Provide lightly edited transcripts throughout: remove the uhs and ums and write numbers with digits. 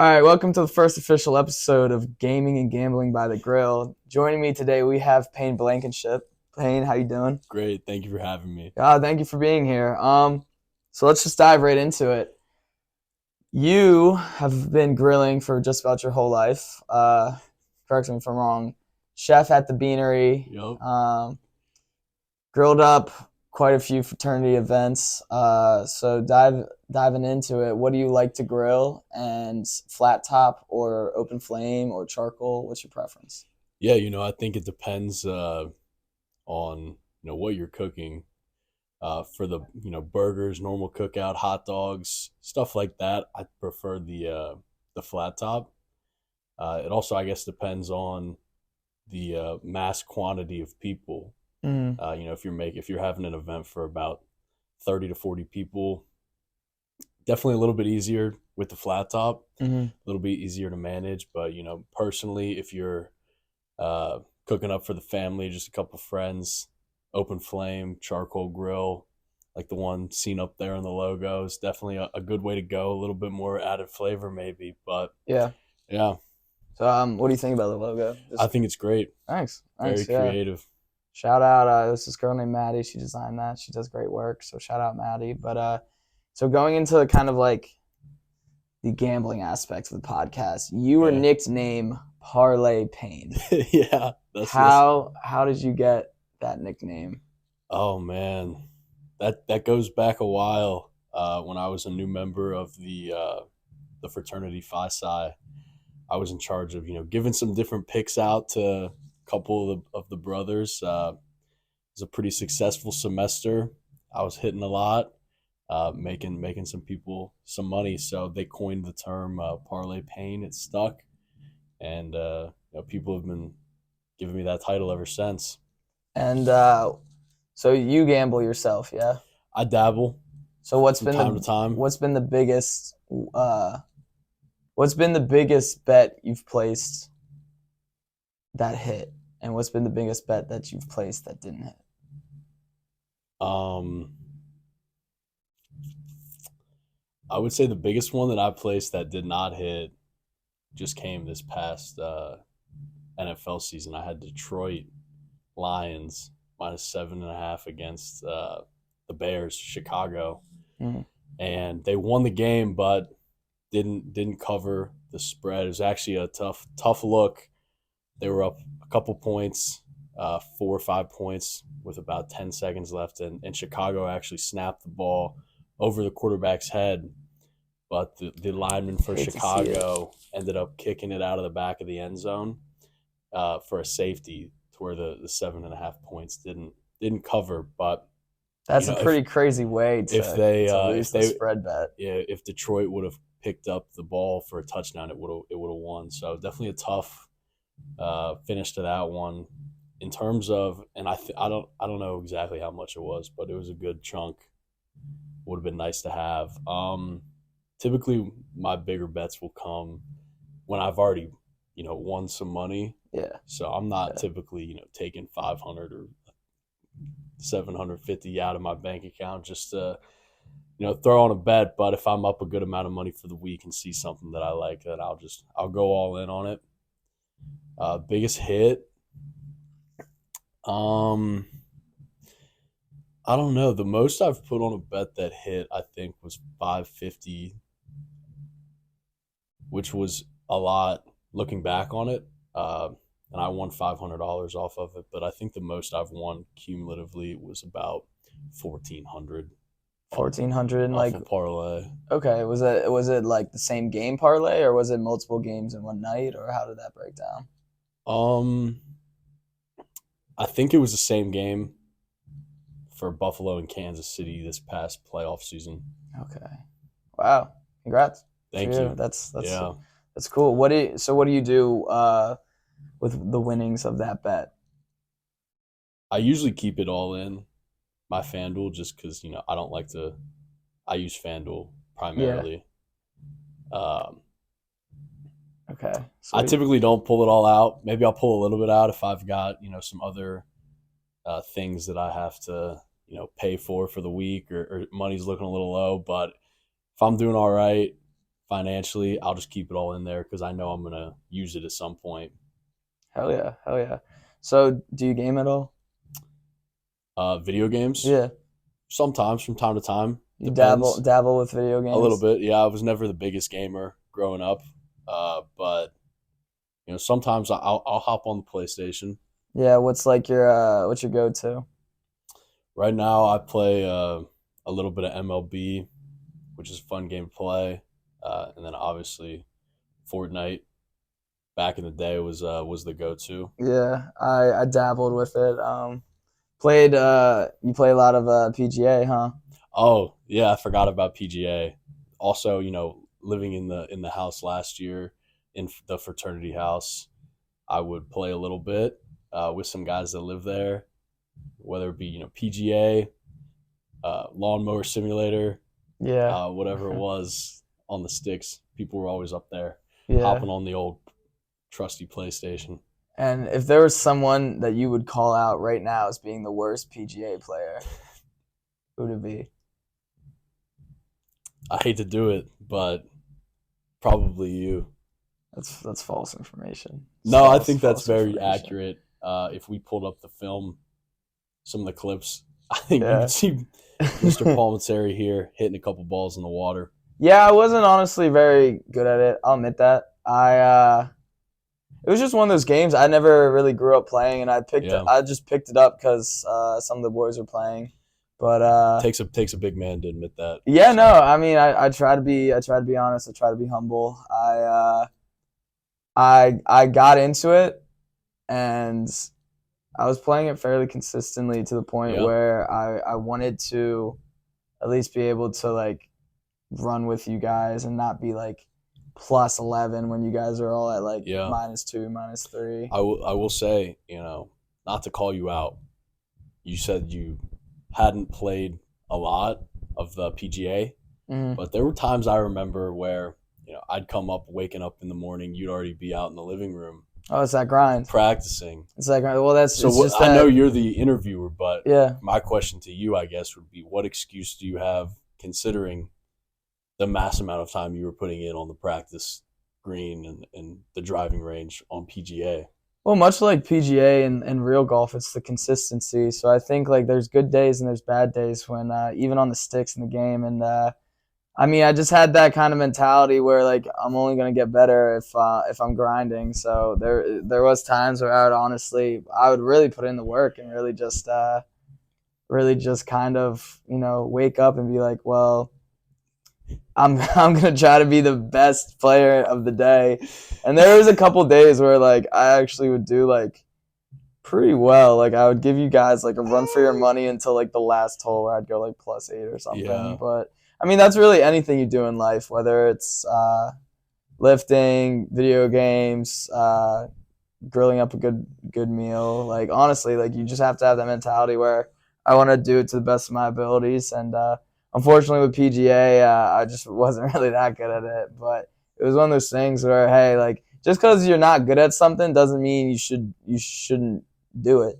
All right, welcome to the first official episode of Gaming and Gambling by the Grill. Joining me today, we have Payne Blankenship. Payne, how you doing? Great. Thank you for having me. Thank you for being here. So let's just dive right into it. You have been grilling for just about your whole life. Correct me if I'm wrong. Chef at the Beanery. Yup. Grilled up quite a few fraternity events. So diving into it, what do you like to grill? And flat top or open flame or charcoal? What's your preference? Yeah, I think it depends on what you're cooking. For the burgers, normal cookout, hot dogs, stuff like that. I prefer the flat top. It also, I guess, depends on the mass quantity of people. Mm, If you're having an event for about 30 to 40 people, definitely a little bit easier with the flat top, mm-hmm. a little bit easier to manage. But personally, if you're cooking up for the family, just a couple friends, open flame, charcoal grill, like the one seen up there in the logo, is definitely a good way to go. A little bit more added flavor, maybe. But Yeah. yeah, So, what do you think about the logo? I think it's great. Thanks. Very Yeah. creative. Shout out. This is a girl named Maddie. She designed that. She does great work. So shout out Maddie. But so going into kind of like the gambling aspect of the podcast, you were Okay. nicknamed Parlay Payne. Yeah. How did you get that nickname? Oh man, that goes back a while. When I was a new member of the fraternity Phi Psi, I was in charge of giving some different picks out to a couple of the brothers. It was a pretty successful semester. I was hitting a lot, making some people some money. So they coined the term parlay Payne. It stuck, and people have been giving me that title ever since. And so you gamble yourself, yeah? I dabble So from time to time. what's been the biggest what's been the biggest bet you've placed that hit, and what's been the biggest bet that you've placed that didn't hit? Um, I would say the biggest one that I placed that did not hit just came this past NFL season. I had Detroit Lions -7.5 against the Bears, Chicago, Mm. and they won the game, but didn't cover the spread. It was actually a tough look. They were up a couple points, 4 or 5 points with about 10 seconds left, and Chicago actually snapped the ball over the quarterback's head, but the lineman for Hate to see it. Chicago ended up kicking it out of the back of the end zone for a safety, to where the 7.5 points didn't cover. But That's a pretty crazy way if they to if lose the they spread bet. if Detroit would have picked up the ball for a touchdown, it would have won. So definitely a tough finish to that one. In terms of, and I don't know exactly how much it was, but it was a good chunk. Would have been nice to have. Typically, my bigger bets will come when I've already won some money. Yeah. So I'm not Yeah. typically taking 500 or 750 out of my bank account just to throw on a bet. But if I'm up a good amount of money for the week and see something that I like, then I'll go all in on it. Biggest hit. I don't know. The most I've put on a bet that hit, I think, was 550, which was a lot looking back on it. And I won $500 off of it. But I think the most I've won cumulatively was about 1,400 1,400 and off like a parlay. okay, was it like the same game parlay, or was it multiple games in one night, or how did that break down? Um, I think it was the same game for Buffalo and Kansas City this past playoff season. Okay. Wow. Congrats. Thank Yeah, you. that's Yeah. that's cool. What do you do with the winnings of that bet? I usually keep it all in my FanDuel just because, I don't like to, I use FanDuel Yeah. primarily. Um, Okay. I Sweet. typically don't pull it all out. Maybe I'll pull a little bit out if I've got, some other things that I have to, pay for the week, or money's looking a little low. But if I'm doing all right, financially, I'll just keep it all in there because I know I'm gonna use it at some point. Hell yeah, hell yeah. So, do you game at all? Video games, Yeah, sometimes from time to time, you depends dabble with video a little games. bit. Yeah, I was never the biggest gamer growing up, but sometimes I'll hop on the PlayStation. Yeah, what's your go to? Right now, I play a little bit of MLB, which is a fun game to play, and then obviously Fortnite. Back in the day was the go to. Yeah, I dabbled with it. Played you play a lot of PGA, huh? Oh yeah, I forgot about PGA. Also, living in the house last year in the fraternity house, I would play a little bit with some guys that live there, whether it be PGA, lawnmower simulator, Yeah. whatever it was on the sticks. People were always up there Yeah. hopping on the old trusty PlayStation. And if there was someone that you would call out right now as being the worst PGA player, who would it be? I hate to do it, but probably you. That's false information. It's No, I think that's false very information. accurate. If we pulled up the film, some of the clips, I think you Yeah. could see Mr. Palmentary here hitting a couple balls in the water. Yeah, I wasn't honestly very good at it. I'll admit that. It was just one of those games I never really grew up playing, and Yeah, I just picked it up because some of the boys were playing. But takes a big man to admit that. yeah, no, So I mean, I try to be honest. I try to be humble. I got into it, and I was playing it fairly consistently to the point yeah, where I wanted to at least be able to like run with you guys and not be like plus 11 when you guys are all at like yeah. -2, -3. I will say, not to call you out. You said you hadn't played a lot of the PGA, Mm-hmm. but there were times I remember where I'd come up, waking up in the morning, you'd already be out in the living room Oh, it's that grind. practicing. It's that grind. Well, So it's just I know that. you're the interviewer, but Yeah. my question to you, I guess, would be, what excuse do you have considering the mass amount of time you were putting in on the practice green and the driving range on PGA? Well, much like PGA and real golf, it's the consistency. So I think like there's good days and there's bad days when even on the sticks in the game. And I mean, I just had that kind of mentality where like I'm only gonna get better if I'm grinding. So there was times where I would really put in the work and really just kind of wake up and be like, well, I'm gonna try to be the best player of the day. And there was a couple days where like I actually would do like pretty well. Like I would give you guys like a run for your money until like the last hole where I'd go like +8 or something. Yeah, But I mean that's really anything you do in life, whether it's lifting, video games, grilling up a good meal. Like honestly, like you just have to have that mentality where I want to do it to the best of my abilities. And unfortunately, with PGA, I just wasn't really that good at it. But it was one of those things where hey, like just because you're not good at something doesn't mean you shouldn't do it.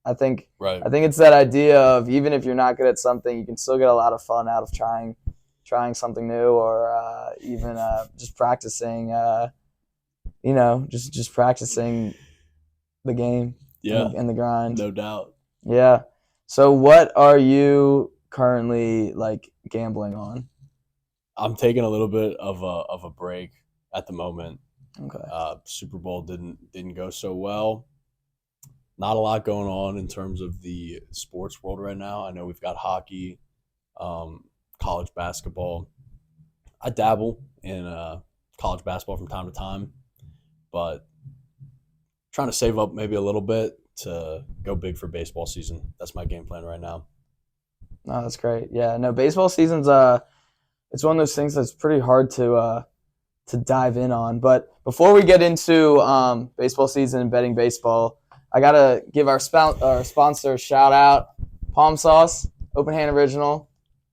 I think right. I think it's that idea of even if you're not good at something, you can still get a lot of fun out of trying something new or even just practicing. Just practicing the game Yeah, and the grind. no doubt. Yeah. So what are you currently like gambling on? I'm taking a little bit of a break at the moment. Okay. Super Bowl didn't go so well. Not a lot going on in terms of the sports world right now. I know we've got hockey, college basketball. I dabble in college basketball from time to time, but trying to save up maybe a little bit to go big for baseball season. That's my game plan right now. No, that's great. Yeah, no, baseball season's it's one of those things that's pretty hard to dive in on. But before we get into baseball season and betting baseball, I gotta give our sponsor a shout out. Palm Sauce, Open Hand Original,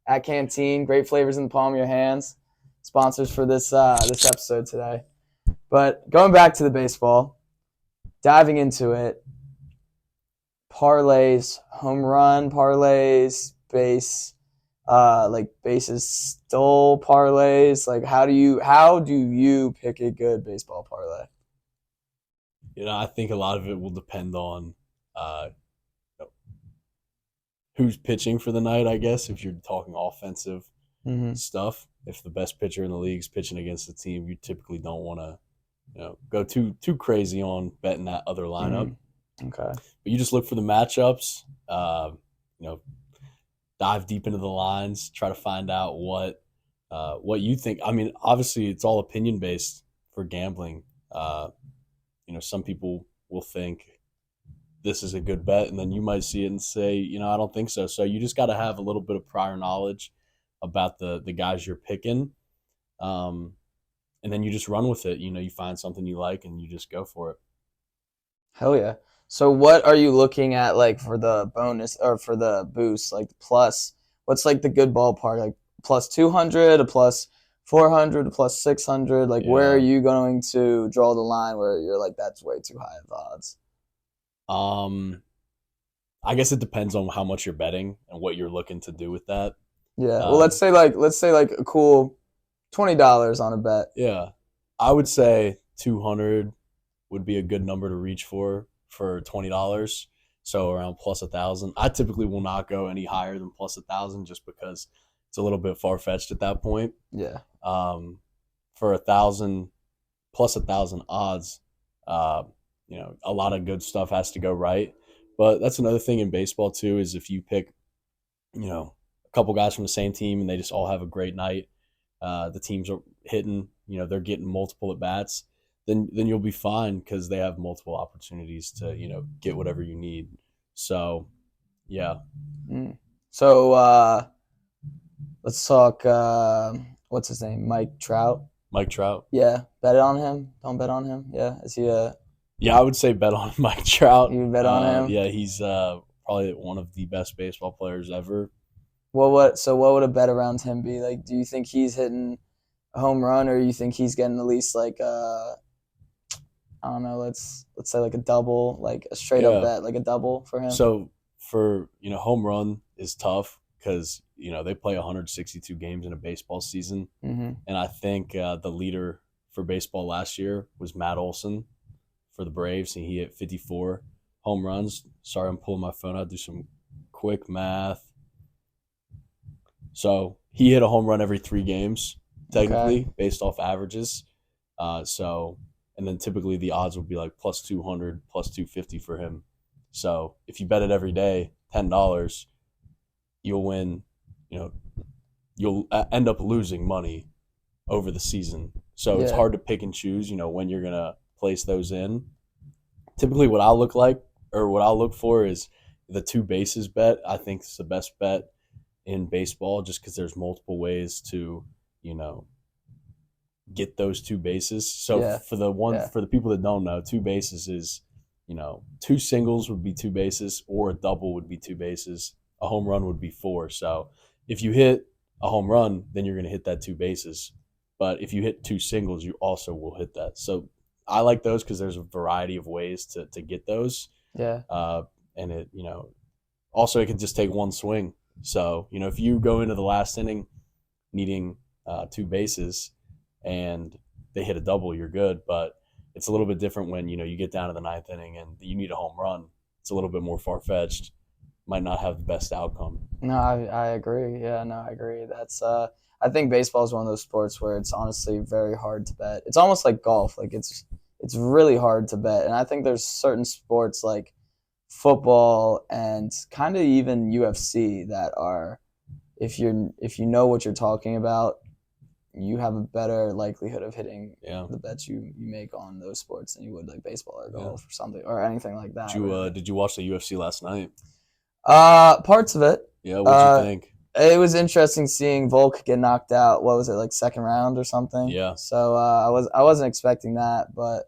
at Canteen. Great flavors in the palm of your hands. Sponsors for this episode today. But going back to the baseball, diving into it, parlays, home run parlays, base, like bases stole parlays? Like how do you pick a good baseball parlay? I think a lot of it will depend on uh, who's pitching for the night. I guess if you're talking offensive Mm-hmm. stuff, if the best pitcher in the league is pitching against the team, you typically don't want to go too crazy on betting that other lineup. Mm-hmm. Okay. But you just look for the matchups. You know, dive deep into the lines, try to find out what you think. I mean, obviously, it's all opinion based for gambling. Uh, some people will think this is a good bet, and then you might see it and say, I don't think so. So you just got to have a little bit of prior knowledge about the guys you're picking, um, and then you just run with it. You find something you like, and you just go for it. Hell yeah. So what are you looking at like for the bonus or for the boost? Like plus, what's like the good ballpark? Like plus 200, a plus 400, a plus 600? Like where are Yeah. you going to draw the line where you're like that's way too high of odds? Um, I guess it depends on how much you're betting and what you're looking to do with that. Yeah. Well, Uh, let's say like a cool $20 on a bet. yeah, I would say 200 would be a good number to reach for $20. So around plus 1,000. I typically will not go any higher than plus 1,000 just because it's a little bit far fetched at that point. Yeah. Um, for 1,000 plus 1,000 odds, uh, a lot of good stuff has to go right. But that's another thing in baseball too is if you pick, a couple guys from the same team and they just all have a great night, the teams are hitting, they're getting multiple at bats, then you'll be fine because they have multiple opportunities to get whatever you need. So yeah, Mm. So let's talk. What's his name? Mike Trout. Mike Trout. Yeah, bet on him. Don't bet on him. Yeah, is he a Yeah, I would say bet on Mike Trout. you bet on him? Yeah, he's probably one of the best baseball players ever. What would a bet around him be? Like, do you think he's hitting a home run, or you think he's getting at least like I don't know, let's say like a double, like a straight up Yeah. bet, like a double for him? So for home run is tough because they play 162 games in a baseball season, Mm-hmm. and I think the leader for baseball last year was Matt Olson for the Braves, and he hit 54 home runs. Sorry, I'm pulling my phone out. Do some quick math. So he hit a home run every 3 games, Okay. technically based off averages. And then typically the odds would be like plus 200, plus 250 for him. So if you bet it every day, $10, you'll win. You know, you'll end up losing money over the season. So it's Yeah. hard to pick and choose. When you're gonna place those in. Typically, what I look like or what I look for is the two bases bet. I think it's the best bet in baseball, just because there's multiple ways to, you know, get those two bases. So Yeah. Yeah. for the people that don't know, two bases is, two singles would be two bases, or a double would be two bases. A home run would be four. So if you hit a home run, then you're going to hit that two bases. But if you hit two singles, you also will hit that. So I like those because there's a variety of ways to get those. Yeah. Uh, and also it can just take one swing. So, if you go into the last inning needing two bases and they hit a double, you're good. But it's a little bit different when you get down to the ninth inning and you need a home run. It's a little bit more far fetched. Might not have the best outcome. No, I agree. Yeah, no, I agree. That's I think baseball is one of those sports where it's honestly very hard to bet. It's almost like golf. Like it's really hard to bet. And I think there's certain sports like football and kind of even UFC that are if you know what you're talking about, you have a better likelihood of hitting Yeah, the bets you make on those sports than you would like baseball or yeah. golf or something or anything like Did that. you Really. did you watch the UFC last night? Parts of it. Yeah, what'd you Uh, think? it was interesting seeing Volk get knocked out. What was it like second round or something? Yeah, So I wasn't expecting that, but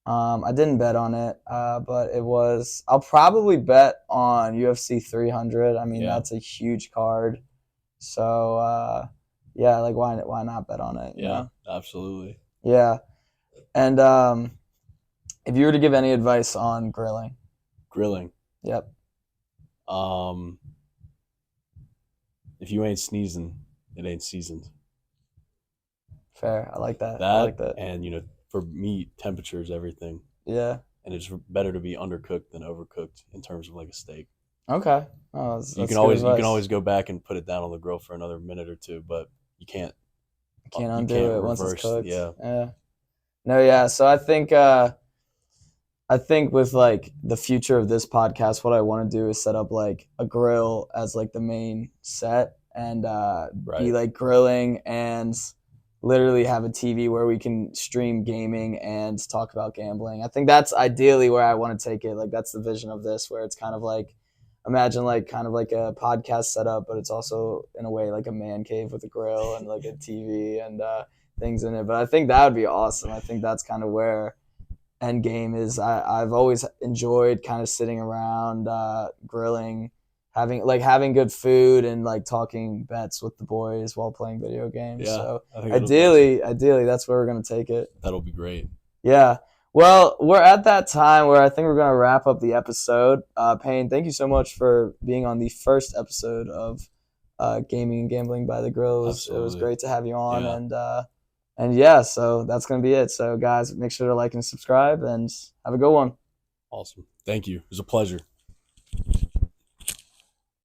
I didn't bet on it. But it was. I'll probably bet on UFC 300. I mean yeah, that's a huge card. So yeah, like why not bet on it? You yeah, know? absolutely. Yeah. And if you were to give any advice on grilling, Grilling. yep. Um, if you ain't sneezing, it ain't seasoned. Fair. I like that. I like That that. and for meat, temperature is everything, Yeah. and it's better to be undercooked than overcooked in terms of like a steak. Okay. Oh, You can that's good always advice. go back and put it down on the grill for another minute or two, but you can't Can't you can't undo it once it's reverse. cooked. Yeah, Yeah. No, yeah. So I think with like the future of this podcast, what I want to do is set up like a grill as like the main set and be right. like grilling and literally have a TV where we can stream gaming and talk about gambling. I think that's ideally where I want to take it. Like that's the vision of this, where it's kind of like imagine like kind of like a podcast setup, but it's also in a way like a man cave with a grill and like a TV and things in it. But I think that would be awesome. I think that's kind of where end game is. I've always enjoyed kind of sitting around grilling, having good food and like talking bets with the boys while playing video games. Yeah, So I think it'll be awesome. ideally that's where we're gonna take it. That'll be great. Yeah. Well, we're at that time where I think we're gonna wrap up the episode. Payne, thank you so much for being on the first episode of Gaming and Gambling by the Grill. It was Absolutely. great to have you on, Yeah, and yeah, so that's gonna be it. So guys, make sure to like and subscribe, and have a good one. awesome. Thank you. It was a pleasure.